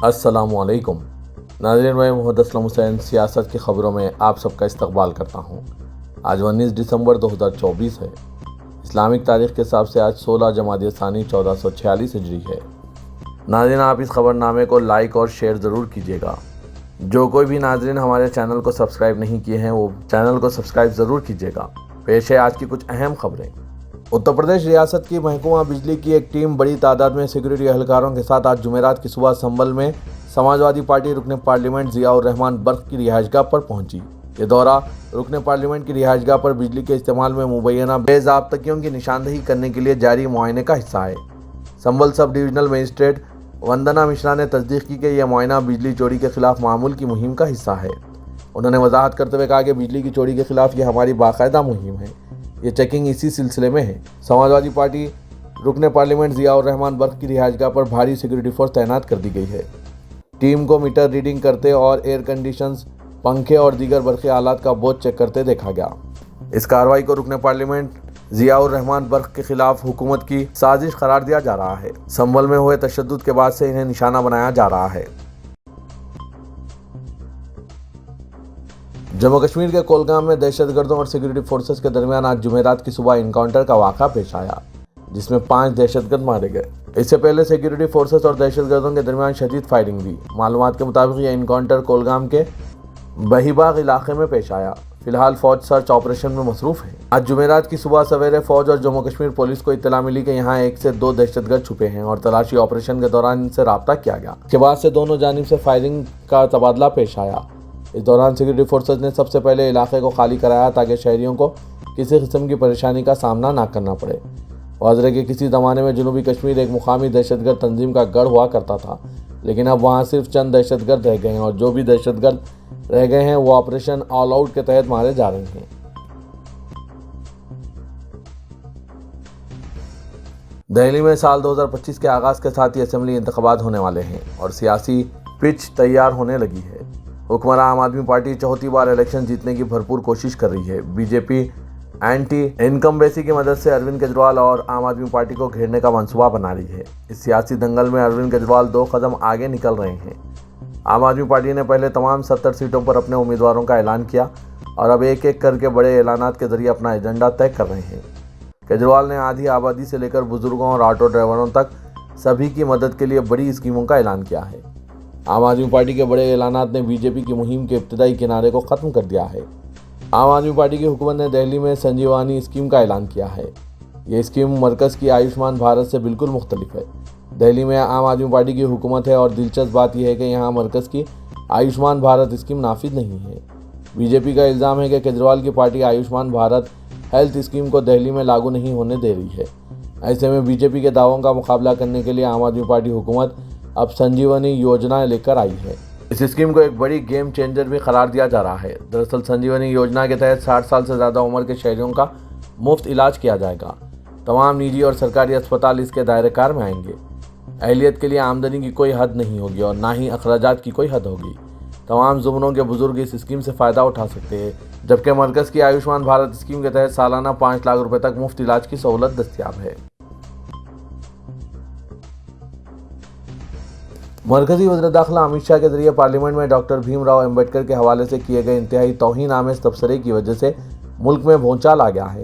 अस्सलामु अलैकुम नाज़रीन, मैं मोहम्मद असलम हुसैन सियासत की ख़बरों में आप सबका इस्तकबाल करता हूँ। आज 19 दिसंबर 2024 है। इस्लामिक तारीख़ के हिसाब से आज 16 जमादी सानी 1446 हिजरी है। नाज़रीन, आप इस ख़बरनामे को लाइक और शेयर ज़रूर कीजिएगा। जो कोई भी नाज़रीन हमारे चैनल को सब्सक्राइब नहीं किए हैं वो चैनल को सब्सक्राइब ज़रूर कीजिएगा। पेश है आज की कुछ अहम खबरें। उत्तर प्रदेश रियासत की महकमा बिजली की एक टीम बड़ी तादाद में सिक्योरिटी एहलकारों के साथ आज जुमेरात की सुबह संभल में समाजवादी पार्टी रुकन पार्लियामेंट ज़ियाउर रहमान बर्क की रिहाइशगाह पर पहुंची। ये दौरा रुकन पार्लियामेंट की रिहाइशगाह पर बिजली के इस्तेमाल में मुबैना बेज़ाब्तगियों की निशानदही करने के लिए जारी मुआयने का हिस्सा है। संभल सब डिविजनल मजिस्ट्रेट वंदना मिश्रा ने तस्दीक की कि यह मुआयना बिजली चोरी के खिलाफ मामूल की मुहिम का हिस्सा है। उन्होंने वजाहत करते हुए कहा कि बिजली की चोरी के खिलाफ ये हमारी बाकायदा मुहिम है। ये चेकिंग इसी सिलसिले में है। समाजवादी पार्टी रुकन पार्लियामेंट ज़ियाउर रहमान बर्क की रिहाइशगाह पर भारी सिक्योरिटी फोर्स तैनात कर दी गई है। टीम को मीटर रीडिंग करते और एयर कंडीशंस, पंखे और दीगर बरक़ी आलात का बोझ चेक करते देखा गया। इस कार्रवाई को रुकन पार्लियामेंट ज़ियाउर रहमान बर्क के खिलाफ हुकूमत की साजिश करार दिया जा रहा है। संभल में हुए तशद्दुद के बाद से इन्हें निशाना बनाया जा रहा है। जम्मू कश्मीर के कोलगाम में दहशतगर्दों और सिक्योरिटी फोर्सेस के दरमियान आज जुमेरात की सुबह इनकाउंटर का वाक़ा पेश आया, जिसमें 5 दहशतगर्द मारे गए। इससे पहले सिक्योरिटी फोर्सेस और दहशतगर्दों के दरमियान शदीद फायरिंग हुई। मालूमात के मुताबिक यह इनकाउंटर कोलगाम के बहीबाग इलाके में पेश आया। फिलहाल फौज सर्च ऑपरेशन में मसरूफ है। आज जुमेरात की सुबह सवेरे फौज और जम्मू कश्मीर पुलिस को इत्तला मिली कि यहाँ 1 से 2 दहशतगर्द छुपे हैं और तलाशी ऑपरेशन के दौरान इनसे राब्ता किया गया। इसके बाद से दोनों जानिब से फायरिंग का तबादला पेश आया। इस दौरान सिक्योरिटी फोर्सेस ने सबसे पहले इलाके को खाली कराया ताकि शहरियों को किसी किस्म की परेशानी का सामना ना करना पड़े। वाज़ह है कि किसी ज़माने में जनूबी कश्मीर एक मुकामी दहशतगर्द तंजीम का गढ़ हुआ करता था, लेकिन अब वहाँ सिर्फ चंद दहशतगर्द रह गए हैं और जो भी दहशतगर्द रह गए हैं वो ऑपरेशन ऑल आउट के तहत मारे जा रहे हैं। दिल्ली में साल 2025 के आगाज़ के साथ ही असेंबली इंतखाबात होने वाले हैं और सियासी पिच तैयार होने लगी है। हुक्मरान आम आदमी पार्टी चौथी बार इलेक्शन जीतने की भरपूर कोशिश कर रही है। बीजेपी एंटी इनकम्बेंसी की मदद से अरविंद केजरीवाल और आम आदमी पार्टी को घेरने का मंसूबा बना रही है। इस सियासी दंगल में अरविंद केजरीवाल 2 कदम आगे निकल रहे हैं। आम आदमी पार्टी ने पहले तमाम 70 सीटों पर अपने उम्मीदवारों का ऐलान किया और अब एक एक करके बड़े ऐलानात के जरिए अपना एजेंडा तय कर रहे हैं। केजरीवाल ने आधी आबादी से लेकर बुजुर्गों और ऑटो ड्राइवरों तक सभी की मदद के लिए बड़ी स्कीमों का ऐलान किया है। आम आदमी पार्टी के बड़े ऐलानात ने बीजेपी की मुहिम के इब्तिदाई किनारे को ख़त्म कर दिया है। आम आदमी पार्टी की हुकूमत ने दिल्ली में संजीवनी स्कीम का ऐलान किया है। ये स्कीम मरकज़ की आयुष्मान भारत से बिल्कुल मुख्तलिफ है। दिल्ली में आम आदमी पार्टी की हुकूमत है और दिलचस्प बात यह है कि यहाँ मरकज़ की आयुष्मान भारत स्कीम नाफिज नहीं है। बीजेपी का इल्ज़ाम है कि केजरीवाल की party Ayushman Bharat health scheme को दिल्ली में लागू नहीं होने दे रही है। ऐसे में बीजेपी के दावों का मुकाबला करने के लिए आम आदमी पार्टी हुकूमत अब संजीवनी योजना लेकर आई है। इस स्कीम को एक बड़ी गेम चेंजर भी करार दिया जा रहा है। दरअसल संजीवनी योजना के तहत 60 साल से ज़्यादा उम्र के शहरियों का मुफ्त इलाज किया जाएगा। तमाम निजी और सरकारी अस्पताल इसके दायरे कार में आएंगे। अहलियत के लिए आमदनी की कोई हद नहीं होगी और ना ही अखराजात की कोई हद होगी। तमाम ज़ुमरों के बुजुर्ग इस स्कीम से फ़ायदा उठा सकते हैं, जबकि मरकज़ की आयुष्मान भारत स्कीम के तहत सालाना 5 लाख रुपये तक मुफ्त इलाज की सहूलत दस्तियाब है। मरकज़ी वज़ीर दाखिला अमित शाह के जरिए पार्लियामेंट में डॉक्टर भीमराव अम्बेडकर के हवाले से किए गए इंतहाई तौहीन आमेज़ तबसरे की वजह से मुल्क में भूचाल आ गया है।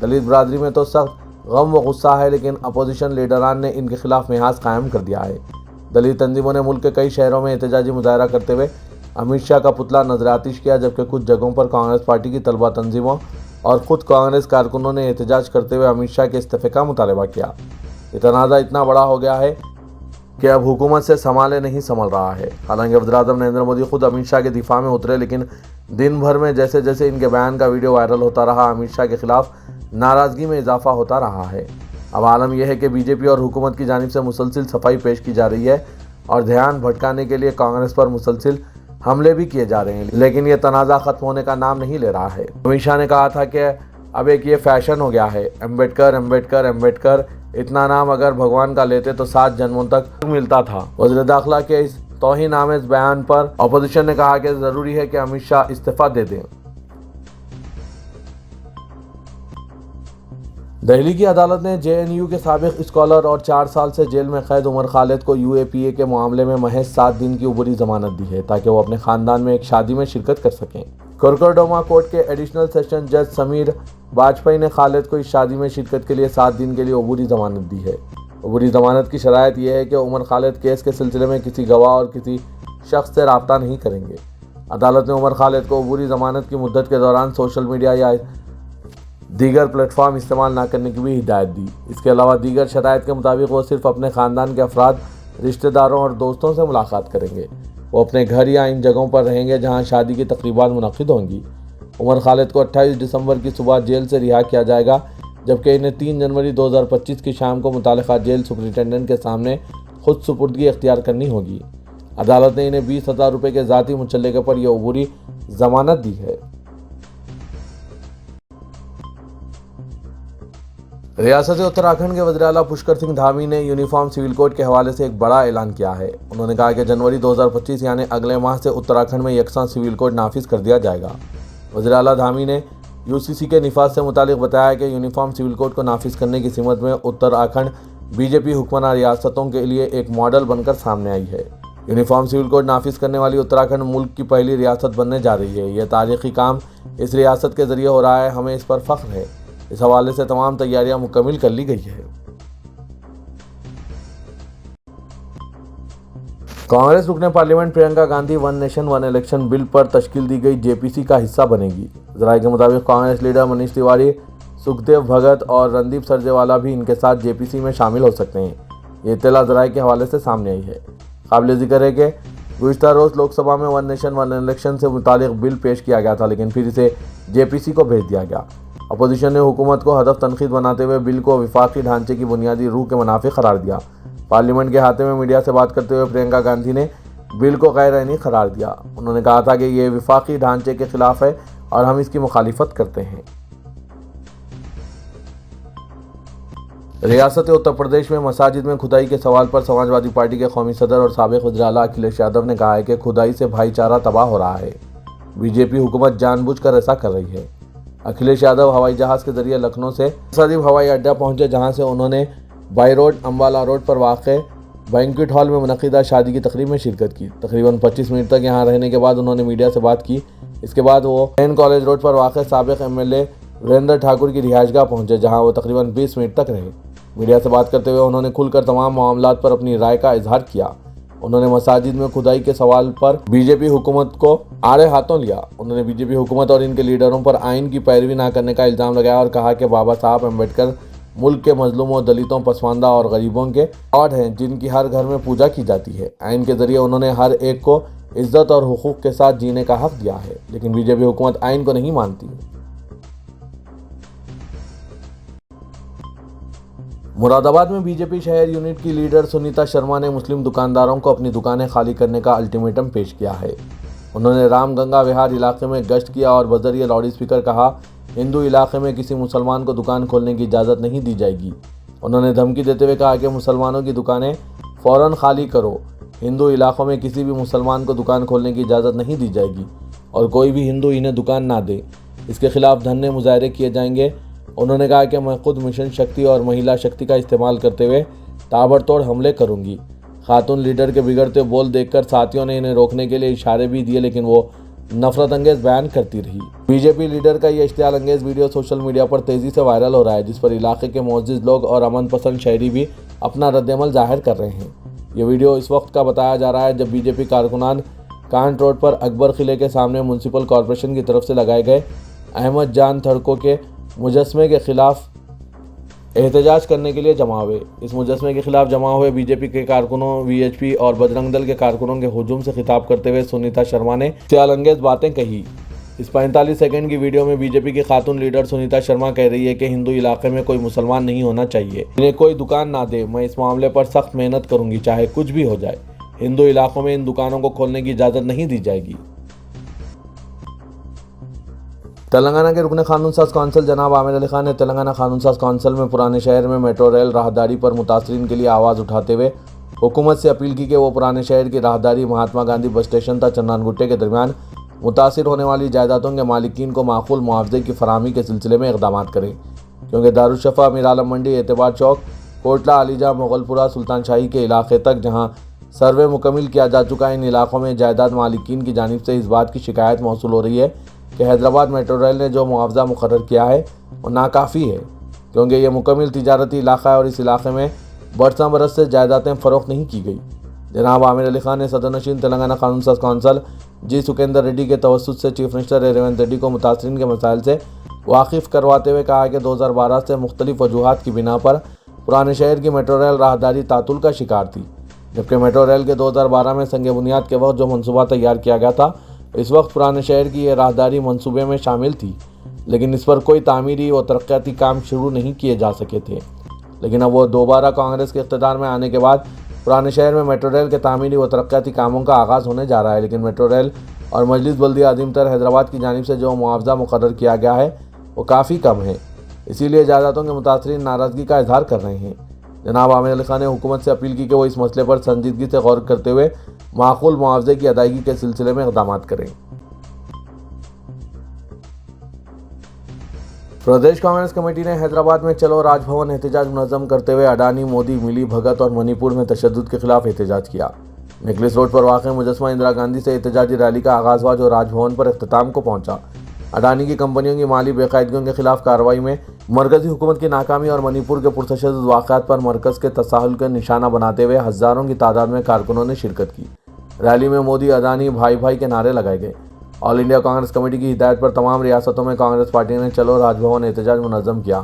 दलित बरादरी में तो सख्त गम व गुस्सा है, लेकिन अपोजिशन लीडरान ने इनके खिलाफ मिहाज कायम कर दिया है। दलित तंजीमों ने मुल्क के कई शहरों में एहतजाजी मुजाहरा करते हुए अमित शाह का पुतला नजर आतिश किया, जबकि कुछ जगहों पर कांग्रेस पार्टी की तलबा तंजीमों और ख़ुद कांग्रेस कारकुनों ने एहतजाज करते हुए अमित शाह के इस्तीफ़े का मुतालबा किया। ये तनाज़ा इतना बड़ा हो गया है कि अब हुकूमत से संभाले नहीं संभल रहा है। हालांकि वज़ीर-ए-आज़म नरेंद्र मोदी खुद अमित शाह के दिफा में उतरे, लेकिन दिन भर में जैसे जैसे इनके बयान का वीडियो वायरल होता रहा, अमित शाह के खिलाफ नाराज़गी में इजाफा होता रहा है। अब आलम यह है कि बीजेपी और हुकूमत की जानिब से मुसलसिल सफाई पेश की जा रही है और ध्यान भटकाने के लिए कांग्रेस पर मुसलसिल हमले भी किए जा रहे हैं, लेकिन यह तनाज़ा ख़त्म होने का नाम नहीं ले रहा है। अमित शाह ने कहा था कि अब एक ये फैशन हो गया है, अम्बेडकर अम्बेडकर अम्बेडकर। इतना नाम अगर भगवान का लेते तो 7 जन्मों तक मिलता था। वज़ीर दाखिला के इस तौहीन आमेज़ बयान पर अपोजिशन ने कहा कि ज़रूरी है कि अमित शाह इस्तीफ़ा दे दें। دہلی کی عدالت نے JNU کے سابق اسکالر اور 4 سال سے جیل میں قید عمر خالد کو UAPA کے معاملے میں محض 7 دن کی عبوری ضمانت دی ہے تاکہ وہ اپنے خاندان میں ایک شادی میں شرکت کر سکیں۔ کورکوڈوما کورٹ کے ایڈیشنل سیشن جج سمیر باجپئی نے خالد کو اس شادی میں شرکت کے لیے 7 دن کے لیے عبوری ضمانت دی ہے۔ عبوری ضمانت کی شرائط یہ ہے کہ عمر خالد کیس کے سلسلے میں کسی گواہ اور کسی شخص سے رابطہ نہیں کریں گے۔ عدالت نے عمر خالد کو عبوری ضمانت کی مدت کے دوران سوشل میڈیا یا دیگر پلیٹ فارم استعمال نہ کرنے کی بھی ہدایت دی۔ اس کے علاوہ دیگر شرائط کے مطابق وہ صرف اپنے خاندان کے افراد، رشتہ داروں اور دوستوں سے ملاقات کریں گے۔ وہ اپنے گھر یا ان جگہوں پر رہیں گے جہاں شادی کی تقریبات منعقد ہوں گی۔ عمر خالد کو 28 دسمبر کی صبح جیل سے رہا کیا جائے گا، جبکہ انہیں 3 جنوری 2025 کی شام کو متعلقہ جیل سپرنٹینڈنٹ کے سامنے خود سپردگی اختیار کرنی ہوگی۔ عدالت نے انہیں 20,000 روپے کے ذاتی مچلقے پر یہ عبوری ضمانت دی ہے۔ ریاست اتراکھنڈ کے وزیر اعلیٰ پشکر سنگھ دھامی نے یونیفارم سول کوڈ کے حوالے سے ایک بڑا اعلان کیا ہے۔ انہوں نے کہا کہ جنوری 2025 یعنی اگلے ماہ سے اتراکھنڈ میں یکساں سول کوڈ نافذ کر دیا جائے گا۔ وزیر اعلیٰ دھامی نے UCC کے نفاذ سے متعلق بتایا کہ یونیفارم سول کوڈ کو نافذ کرنے کی سمت میں اتراکھنڈ BJP حکمراں ریاستوں کے لیے ایک ماڈل بن کر سامنے آئی ہے۔ یونیفارم سول کوڈ نافذ کرنے والی اتراکھنڈ ملک کی پہلی ریاست بننے جا رہی ہے۔ یہ تاریخی کام اس ریاست کے ذریعے ہو رہا ہے، ہمیں اس پر فخر ہے۔ اس حوالے سے تمام تیاریاں مکمل کر لی گئی ہے۔ کانگریس رکن parliament Priyanka Gandhi one nation one election bill پر تشکیل دی گئی JPC کا حصہ بنے گی۔ ذرائع کے مطابق کانگریس لیڈر منیش تیواری، سکھدیو بھگت اور رندیپ سرجیوالا بھی ان کے ساتھ JPC میں شامل ہو سکتے ہیں۔ یہ اطلاع ذرائع کے حوالے سے سامنے آئی ہے۔ قابل ذکر ہے کہ گزشتہ روز لوک سبھا میں ون نیشن ون الیکشن سے متعلق بل پیش کیا گیا تھا، لیکن پھر اسے JPC کو بھیج دیا گیا۔ اپوزیشن نے حکومت کو ہدف تنقید بناتے ہوئے بل کو وفاقی ڈھانچے کی بنیادی روح کے منافی قرار دیا۔ پارلیمنٹ کے احاطے میں میڈیا سے بات کرتے ہوئے پرینکا گاندھی نے بل کو غیر آئینی قرار دیا۔ انہوں نے کہا تھا کہ یہ وفاقی ڈھانچے کے خلاف ہے اور ہم اس کی مخالفت کرتے ہیں۔ ریاست اتر پردیش میں مساجد میں کھدائی کے سوال پر سماجوادی پارٹی کے قومی صدر اور سابق وزیر اعلیٰ اکھلیش یادو نے کہا ہے کہ کھدائی سے بھائی چارہ تباہ ہو رہا ہے۔ BJP حکومت جان بوجھ کر ایسا کر رہی ہے۔ اکھلیش یادو ہوائی جہاز کے ذریعے لکھنؤ سے صدیب ہوائی اڈہ پہنچے، جہاں سے انہوں نے بائی روڈ امبالہ روڈ پر واقع بینکویٹ ہال میں منعقدہ شادی کی تقریب میں شرکت کی۔ تقریباً 25 منٹ تک یہاں رہنے کے بعد انہوں نے میڈیا سے بات کی۔ اس کے بعد وہ این کالج روڈ پر واقع سابق MLA وریندر ٹھاکر کی رہائش گاہ پہنچے، جہاں وہ تقریباً 20 منٹ تک رہے۔ میڈیا سے بات کرتے ہوئے انہوں نے کھل کر تمام معاملات پر اپنی رائے کا اظہار کیا۔ انہوں نے مساجد میں کھدائی کے سوال پر BJP حکومت کو آڑے ہاتھوں لیا۔ انہوں نے BJP حکومت اور ان کے لیڈروں پر آئین کی پیروی نہ کرنے کا الزام لگایا اور کہا کہ بابا صاحب امبیڈکر ملک کے مظلوموں، دلتوں، پسماندہ اور غریبوں کے گاڈ ہیں، جن کی ہر گھر میں پوجا کی جاتی ہے۔ آئین کے ذریعے انہوں نے ہر ایک کو عزت اور حقوق کے ساتھ جینے کا حق دیا ہے، لیکن BJP حکومت آئین کو نہیں مانتی۔ مراد آباد میں BJP شہر یونٹ کی لیڈر سنیتا شرما نے مسلم دکانداروں کو اپنی دکانیں خالی کرنے کا الٹیمیٹم پیش کیا ہے۔ انہوں نے رام گنگا وہار علاقے میں گشت کیا اور بذریعہ لاؤڈ اسپیکر کہا، ہندو علاقے میں کسی مسلمان کو دکان کھولنے کی اجازت نہیں دی جائے گی۔ انہوں نے دھمکی دیتے ہوئے کہا کہ مسلمانوں کی دکانیں فوراً خالی کرو۔ ہندو علاقوں میں کسی بھی مسلمان کو دکان کھولنے کی اجازت نہیں دی جائے گی اور کوئی بھی ہندو انہیں دکان نہ دے۔ اس کے خلاف دھرنے مظاہرے کیے جائیں گے۔ انہوں نے کہا کہ میں خود مشن شکتی اور مہیلا شکتی کا استعمال کرتے ہوئے تابڑتوڑ حملے کروں گی۔ خاتون لیڈر کے بگڑتے بول دیکھ کر ساتھیوں نے انہیں روکنے کے لیے اشارے بھی دیے، لیکن وہ نفرت انگیز بیان کرتی رہی۔ BJP لیڈر کا یہ اشتعال انگیز ویڈیو سوشل میڈیا پر تیزی سے وائرل ہو رہا ہے، جس پر علاقے کے معزز لوگ اور امن پسند شہری بھی اپنا رد عمل ظاہر کر رہے ہیں۔ یہ ویڈیو اس وقت کا بتایا جا رہا ہے جب BJP کارکنان کانٹ روڈ پر اکبر قلعے کے سامنے میونسپل کارپوریشن کی طرف سے لگائے گئے احمد جان تھڑکو کے مجسمے کے خلاف احتجاج کرنے کے لیے جمع ہوئے۔ اس مجسمے کے خلاف جمع ہوئے BJP کے کارکنوں، VHP اور بجرنگ دل کے کارکنوں کے ہجوم سے خطاب کرتے ہوئے سنیتا شرما نے اشتعال انگیز باتیں کہی۔ اس 45 سیکنڈ کی ویڈیو میں BJP کی خاتون لیڈر سنیتا شرما کہہ رہی ہے کہ ہندو علاقے میں کوئی مسلمان نہیں ہونا چاہیے، انہیں کوئی دکان نہ دے۔ میں اس معاملے پر سخت محنت کروں گی، چاہے کچھ بھی ہو جائے۔ ہندو علاقوں میں ان دکانوں کو کھولنے کی اجازت نہیں دی جائے گی۔ تلنگانہ کے رکن قانون ساز کونسل جناب عامر علی خان نے تلنگانہ قانون ساز کونسل میں پرانے شہر میں میٹرو ریل راہداری پر متاثرین کے لیے آواز اٹھاتے ہوئے حکومت سے اپیل کی کہ وہ پرانے شہر کی راہداری مہاتما گاندھی بس اسٹیشن تا چندان گٹے کے درمیان متاثر ہونے والی جائیدادوں کے مالکین کو معقول معاوضے کی فراہمی کے سلسلے میں اقدامات کریں۔ क्योंकि दारुशफ़ा, मीर आलम मंडी, एतबार चौक, कोटला, अलीजा, मुगलपुरा, सुल्तान शाही के इलाके तक जहां सर्वे मुकम्मल किया जा चुका है, इन इलाकों में जायदाद मालिकीन की जानिब से इस बात की शिकायत मौसूल हो रही है कि हैदराबाद मेट्रो रेल ने जो मुआवजा मुकर्रर किया है वो नाकाफ़ी है, क्योंकि ये मुकम्मल तिजारती इलाका है और इस इलाके में बरसा बरस से जायदादें फ़रोख्त नहीं की गई। जनाब आमिर अली खान ने सदरनशीन तेलंगाना कानून साज कौंसल जी सुकेंदर रेड्डी के तवस्सुत से चीफ मिनिस्टर रेवंत रेड्डी को मुतासरीन के मसाइल से वाकिफ़ करवाते हुए कहा कि 2012 से मुख्तलिफ वजूहात की बिना पर पुराने शहर की मेट्रो रेल राहदारी तातुल का शिकार थी, जबकि मेट्रो रेल के 2012 में संग बुनियाद के वक्त जो मनसूबा तैयार किया गया था, इस वक्त पुराने शहर की यह राहदारी मनसूबे में शामिल थी, लेकिन इस पर कोई तामीरी व तरक्याती काम शुरू नहीं किए जा सके थे। लेकिन अब वो दोबारा कांग्रेस के इख्तियार में आने के बाद पुराने शहर में मेट्रो रेल के तामीरी व तरक्याती कामों का आगाज़ होने जा रहा है, लेकिन मेट्रो रेल और मजलिस बल्दिया अज़ीमतर हैदराबाद की जानिब से जो मुआवजा मुकर्रर किया गया है वो काफ़ी कम है। इसीलिए जायदादों के मुतासरीन नाराज़गी का इजहार कर रहे हैं। जनाब आमिर अली खान ने हुकूमत से अपील की कि वो इस मसले पर संजीदगी से गौर करते हुए माकूल मुआवजे की अदायगी के सिलसिले में इक़दाम करें। प्रदेश कांग्रेस कमेटी ने हैदराबाद में चलो राजभवन एहतजाज मुनज़्ज़म करते हुए अडानी, मोदी, मिली भगत और मणिपुर में तशद्दुद के खिलाफ एहतजाज किया। नेकलेस रोड पर वाक़ मुजस्समा इंदिरा गांधी से एहतजाजी रैली का आगाज़ हुआ, जो राजभवन पर इख्तिताम को पहुंचा। अडानी की कंपनियों की माली बेकायदगियों के खिलाफ कार्रवाई में मरकज़ी हुकूमत की नाकामी और मणिपुर के पुरतशद्दुद वाक़यात पर मरकज़ के तसाहुल का निशाना बनाते हुए हज़ारों की तादाद में कारकुनों ने शिरकत की। रैली में मोदी, अडानी, भाई भाई के नारे लगाए गए। ऑल इंडिया कांग्रेस कमेटी की हिदायत पर तमाम रियासतों में कांग्रेस पार्टी ने चलो राजभवन एहतजाज मुनज़्ज़म किया।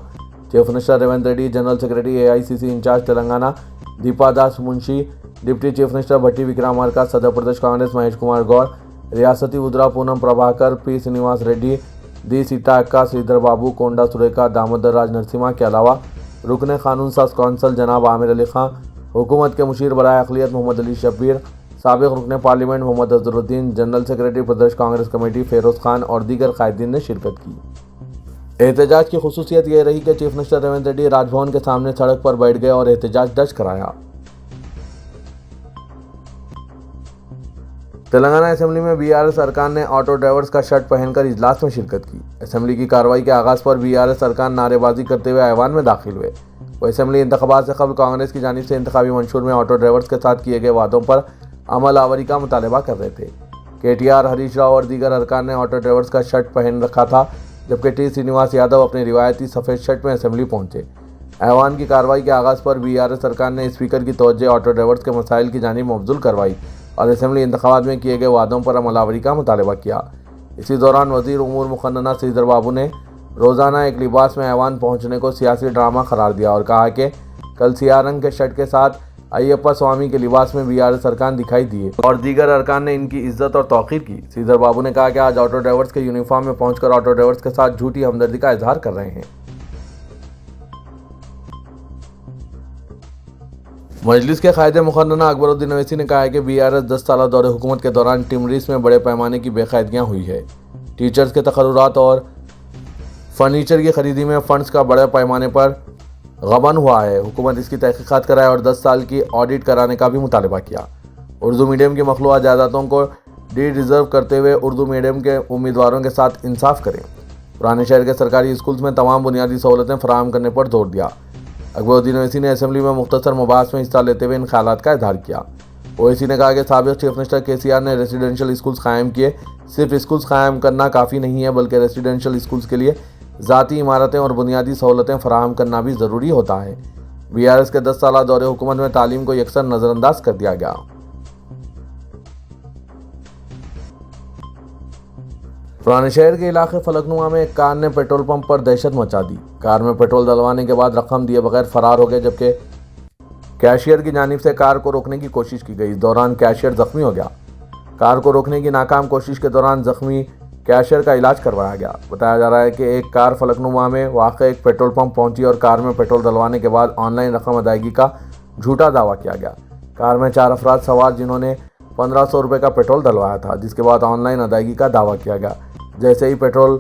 Chief minister Revanth Reddy, general secretary AICC incharge Telangana Deepa Das Munshi, deputy chief minister Bhatti Vikramarka, सदर प्रदेश कांग्रेस महेश कुमार गौर, रियासती वुज़रा पूनम प्रभाकर, P श्रीनिवास रेड्डी, D सीता अक्का, श्रीधर बाबू, कोंडा सुरेखा, दामोदर राज नरसिम्हा के अलावा रुकने कानून साज कौंसल जनाब आमिर अली खान, हुकूमत के मुशीर बराए अक़लियत मोहम्मद अली शब्बीर, साबिक़ रुकने parliament Mohammed Azharuddin, general secretary Pradesh Congress committee Feroz Khan और दीगर कायदीन ने शिरकत की। एहतजाज की खुसूसियत यह रही कि चीफ मिनिस्टर रेवंत रेड्डी राजभवन के सामने सड़क पर बैठ गए और एहतजाज दर्ज कराया। तेलंगाना असेंबली में BRS अरकान ने ऑटो ड्राइवर्स का शर्ट पहनकर इजलास में शिरकत की। असेंबली की कार्रवाई के आगाज़ पर BRS अरकान नारेबाजी करते हुए ऐवान में दाखिल हुए। वो असेंबली इंतखाबात से कबल कांग्रेस की जानिब से इंतखाबी मंशूर में ऑटो ड्राइवर्स के साथ किए गए वादों पर अमल आवरी का मुतालबा कर रहे थे। KTR, हरीश राव और दीगर अरकान ने ऑटो ड्राइवर्स का शर्ट पहन रखा था, जबकि T श्रीनिवास यादव अपने रिवायती सफ़ेद शर्ट में असेंबली पहुंचे। ऐवान की कार्रवाई के आगाज़ पर BRS अरकान ने स्पीकर की तवज्जो ऑटो ड्राइवर्स के मसाइल की जानिब मबज़ूल करवाई और असेंबली इंतखाबात में किए गए वादों पर अमल आवरी का मुतालबा किया। इसी दौरान वज़ीर उमूर मुक़न्नना श्रीधर बाबू ने रोज़ाना एक लिबास में ऐवान पहुँचने को सियासी ड्रामा करार दिया और कहा कि कल सियाह रंग के शर्ट के साथ अय्यप्पा स्वामी के लिबास में BRS अरकान दिखाई दिए और दीगर अरकान ने इनकी इज्जत और तौक़ीर की। श्रीधर बाबू ने कहा कि आज ऑटो ड्राइवर्स के यूनिफॉर्म में पहुंचकर ऑटो ड्राइवर्स के साथ झूठी हमदर्दी का इजहार कर रहे हैं। मजलिस के कायदे मुक़र्रना अकबरुद्दीन अवैसी ने कहा है कि BRS 10 साल दौरे हुकूमत के दौरान टिमरीज में बड़े पैमाने की बेकायदगियाँ हुई है। टीचर्स के तकर्रुरात और फर्नीचर की खरीदी में फ़ंड्स का बड़े पैमाने पर गबन हुआ है। हुकूमत इसकी तहकीकात कराए और 10 साल की ऑडिट कराने का भी मुतालबा किया। उर्दू मीडियम की मखलूआ जायदादों को रिजर्व करते हुए उर्दू मीडियम के उम्मीदवारों के साथ इंसाफ करें। पुराने शहर के सरकारी स्कूल्स में तमाम बुनियादी सहूलतें फराहम करने पर जोर दिया। अकबरुद्दीन अवैसी ने असेंबली में मुख्तसर मुबाहस में हिस्सा लेते हुए इन ख्यालात का इजहार किया। ओवैसी ने कहा कि साबिक़ चीफ मिनिस्टर KCR ने रेसिडेंशियल स्कूल्स कायम किए। सिर्फ स्कूल्स कायम करना काफ़ी नहीं है, बल्कि रेसिडेंशियल स्कूल्स के लिए ज़ाती इमारतें और बुनियादी सहूलतें फराहम करना भी ज़रूरी होता है। BRS के 10 साल दौरे हुकूमत में तालीम को यकसर नज़रअंदाज कर दिया गया। पुराने शहर के इलाके फलकनुमा में एक कार ने पेट्रोल पंप पर दहशत मचा दी। कार में पेट्रोल डलवाने के बाद रकम दिए बगैर फरार हो गए, जबकि कैशियर की जानिब से कार को रोकने की कोशिश की गई। इस दौरान कैशियर जख्मी हो गया। कार को रोकने की नाकाम कोशिश के दौरान जख्मी कैशियर का इलाज करवाया गया। बताया जा रहा है कि एक कार फलकनुमा में वाक़ एक पेट्रोल पंप पहुंची और कार में पेट्रोल डलवाने के बाद ऑनलाइन रकम अदायगी का झूठा दावा किया गया। कार में 4 अफराद सवार जिन्होंने 1500 रुपये का पेट्रोल डलवाया था, जिसके बाद ऑनलाइन अदायगी का दावा किया गया। जैसे ही पेट्रोल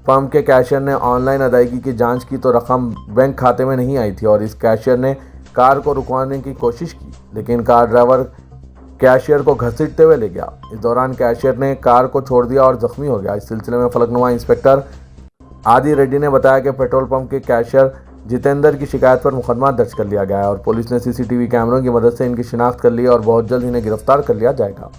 पंप के कैशियर ने ऑनलाइन अदायगी की जांच की तो रकम बैंक खाते में नहीं आई थी और इस कैशियर ने कार को रुकवाने की कोशिश की, लेकिन कार ड्राइवर कैशियर को घसीटते हुए ले गया। इस दौरान कैशियर ने कार को छोड़ दिया और जख्मी हो गया। इस सिलसिले में फलकनुमा इंस्पेक्टर आदि रेड्डी ने बताया कि पेट्रोल पंप के कैशियर जितेंद्र की शिकायत पर मुकदमा दर्ज कर लिया गया है और पुलिस ने सीसीटीवी कैमरों की मदद से इनकी शिनाख्त कर ली और बहुत जल्द इन्हें गिरफ्तार कर लिया जाएगा।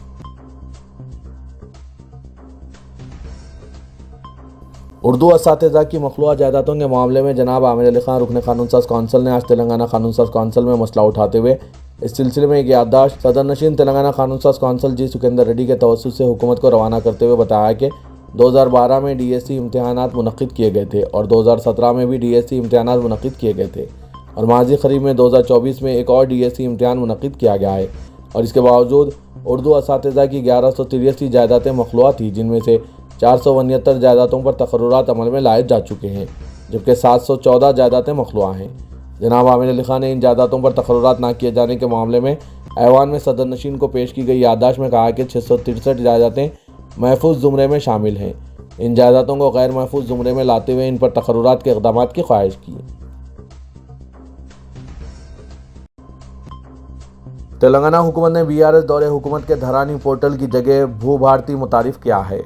उर्दू असातिज़ा की मखलूआ जायदादों के मामले में जनाब आमिर अली खान रुकन कानून साज कौंसिल ने आज तेलंगाना कानून साज कौंसिल में मसला उठाते हुए इस सिलसिले में एक याददाश्त सदर नशीन तेलंगाना कानून साज कौंसिल जी सुकेंदर रेड्डी के तवस्सुत से हुकूमत को रवाना करते हुए बताया कि 2012 में डीएससी इम्तिहानात मुनक्किद किए गए थे और 2017 में भी डीएससी इम्तिहानात मुनक्किद किए गए थे और माजी करीब में 2024 में एक और डीएससी इम्तिहान मुनक्किद किया गया है और इसके बावजूद उर्दू असातिज़ा की 1183 जायदादें मखलूआ थी, जिनमें से 469 जायदादों पर तकर्रुरात अमल में लाए जा चुके हैं जबकि 714 जायदादें मखलूआ हैं। जनाब आमिर अली खान ने इन जायदादों पर तकर्रुरात ना किए जाने के मामले में ऐवान में सदर नशीन को पेश की गई याददाश्त में कहा कि 663 जायदादें महफूज ज़ुमरे में शामिल हैं। इन जायदादों को गैर महफूज ज़ुमरे में लाते हुए इन पर तकर्रुरात के इक़दाम की ख्वाहिश की। तेलंगाना हुकूमत ने BRS दौरे हुकूमत के धरानी पोर्टल की जगह भू भारती मुतारिफ किया है।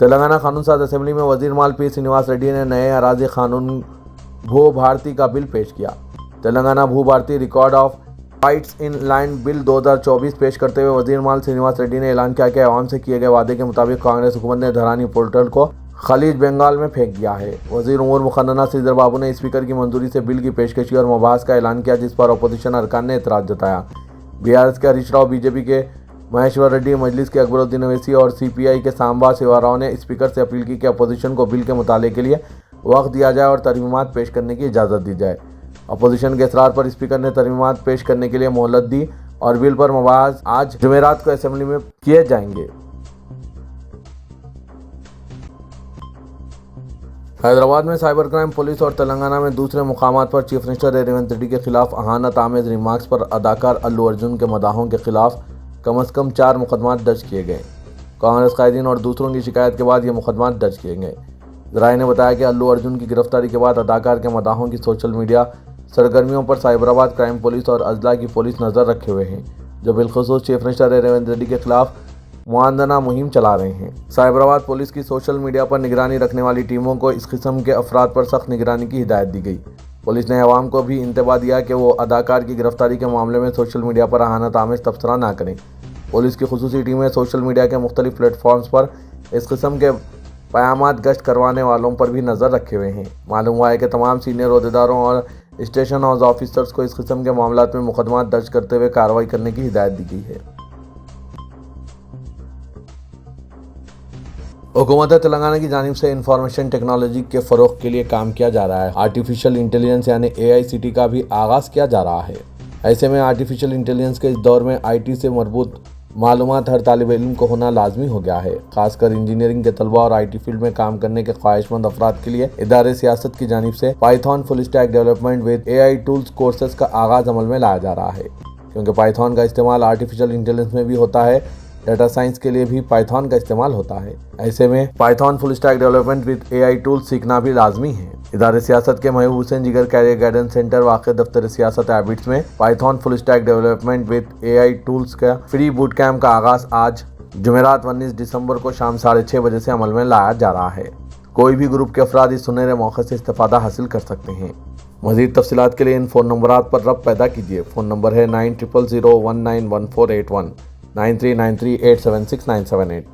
तेलंगाना कानून साज असेंबली में वजीर माल पी श्रीनिवास रेड्डी ने नए अराजी कानून भू भारती का बिल पेश किया। Telangana Bhu Bharati record of rights in land bill 2024 पेश करते हुए वजीर माल श्रीनिवास रेड्डी ने ऐलान किया कि अवाम से किए गए वादे के मुताबिक कांग्रेस हुकूमत ने धरानी पोर्टल को खलीज बंगाल में फेंक दिया है। वजीर उमूर मुखन्ना श्रीधर बाबू ने स्पीकर की मंजूरी से बिल की पेशकशी और मुबाहस का ऐलान किया, जिस पर अपोजिशन अरकान ने एतराज़ जताया। BRS के हरीश राव, बीजेपी के महेश्वर रेड्डी, मजलिस के अकबरुद्दीन अवैसी और CPI के सांबा शिवाराव ने स्पीकर से अपील की कि अपोजिशन को बिल के मुताले के लिए वक्त दिया जाए और तरमीमात पेश करने की इजाज़त दी जाए। अपोजिशन के इसरार पर स्पीकर ने तरमीमात पेश करने के लिए मोहलत दी और बिल पर मुबाहस आज जुमेरात को असेंबली में किए जाएंगे। हैदराबाद में साइबर क्राइम पुलिस और तेलंगाना में दूसरे मुकामात पर चीफ मिनिस्टर रेवंत रेड्डी के खिलाफ अहानत आमेज रिमार्क्स पर अदाकार अल्लू अर्जुन के मदाहों के खिलाफ कम अज़ कम 4 मुकदमात दर्ज किए गए। कांग्रेस कायदीन और दूसरों की शिकायत के बाद ये मुकदमात दर्ज किए गए। ज़राए ने बताया कि अल्लू अर्जुन की गिरफ्तारी के बाद अदाकार के मदाहों की सोशल मीडिया सरगर्मियों पर साइबराबाद क्राइम पुलिस और अजला की पुलिस नज़र रखे हुए हैं, जो बिलखुसूस चीफ मिनिस्टर रेवंत रेड्डी के खिलाफ मुआंदना मुहिम चला रहे हैं। साइबराबाद पुलिस की सोशल मीडिया पर निगरानी रखने वाली टीमों को इस किस्म के अफराद पर सख्त निगरानी की हिदायत दी गई। पुलिस ने अवाम को भी इंतबाह दिया कि वो अदाकार की गिरफ्तारी के मामले में सोशल मीडिया पर अहानत आमेज तबसरा ना करें। पुलिस की खुसूसी टीमें सोशल मीडिया के मुख्तलिफ प्लेटफॉर्म्स पर इस किस्म के क़यामात गश्त करवाने वालों पर भी नज़र रखे हुए हैं। मालूम हुआ है कि तमाम सीनियर अहदेदारों और स्टेशन हाउस ऑफिसर्स को इस किस्म के मामलात में मुकदमा दर्ज करते हुए कार्रवाई करने की हिदायत दी गई है। हुकूमत तेलंगाना की जानिब से इंफॉर्मेशन टेक्नोलॉजी के फ़रोग़ के लिए काम किया जा रहा है। आर्टिफिशियल इंटेलिजेंस यानी AICT का भी आगाज़ किया जा रहा है। ऐसे में आर्टिफिशियल इंटेलिजेंस के इस दौर में IT से मरबूत मालूमात हर तालिब इल्म को होना लाजमी हो गया है। खासकर इंजीनियरिंग के तलबा और IT फील्ड में काम करने के ख्वाहिशमंद अफराद के लिए इदारे सियासत की जानिब से Python full stack development with AI tools courses का आगाज़ अमल में लाया जा रहा है, क्योंकि पाइथन का इस्तेमाल आर्टिफिशियल इंटेलिजेंस में भी होता है। डाटा साइंस के लिए भी पाइथन का इस्तेमाल होता है। ऐसे में Python full stack development with AI tools सीखना भी लाजमी है। इदारे सियासत के महबूब हुसैन जिगर कैरियर गाइडेंस सेंटर वाक़ दफ्तर सियासत हैबिट्स में Python full stack development with AI tools का फ्री बूट कैंप का आगाज़ आज जुमेरात 19 दिसंबर को शाम 6:30 बजे से अमल में लाया जा रहा है। कोई भी ग्रुप के अफराद इस सुनहरे मौके से इस्तेफादा हासिल कर सकते हैं। मज़ीद तफसीलात के लिए इन फ़ोन नंबरात पर रब्त पैदा कीजिए। फ़ोन नंबर है 9000191481 9393876978।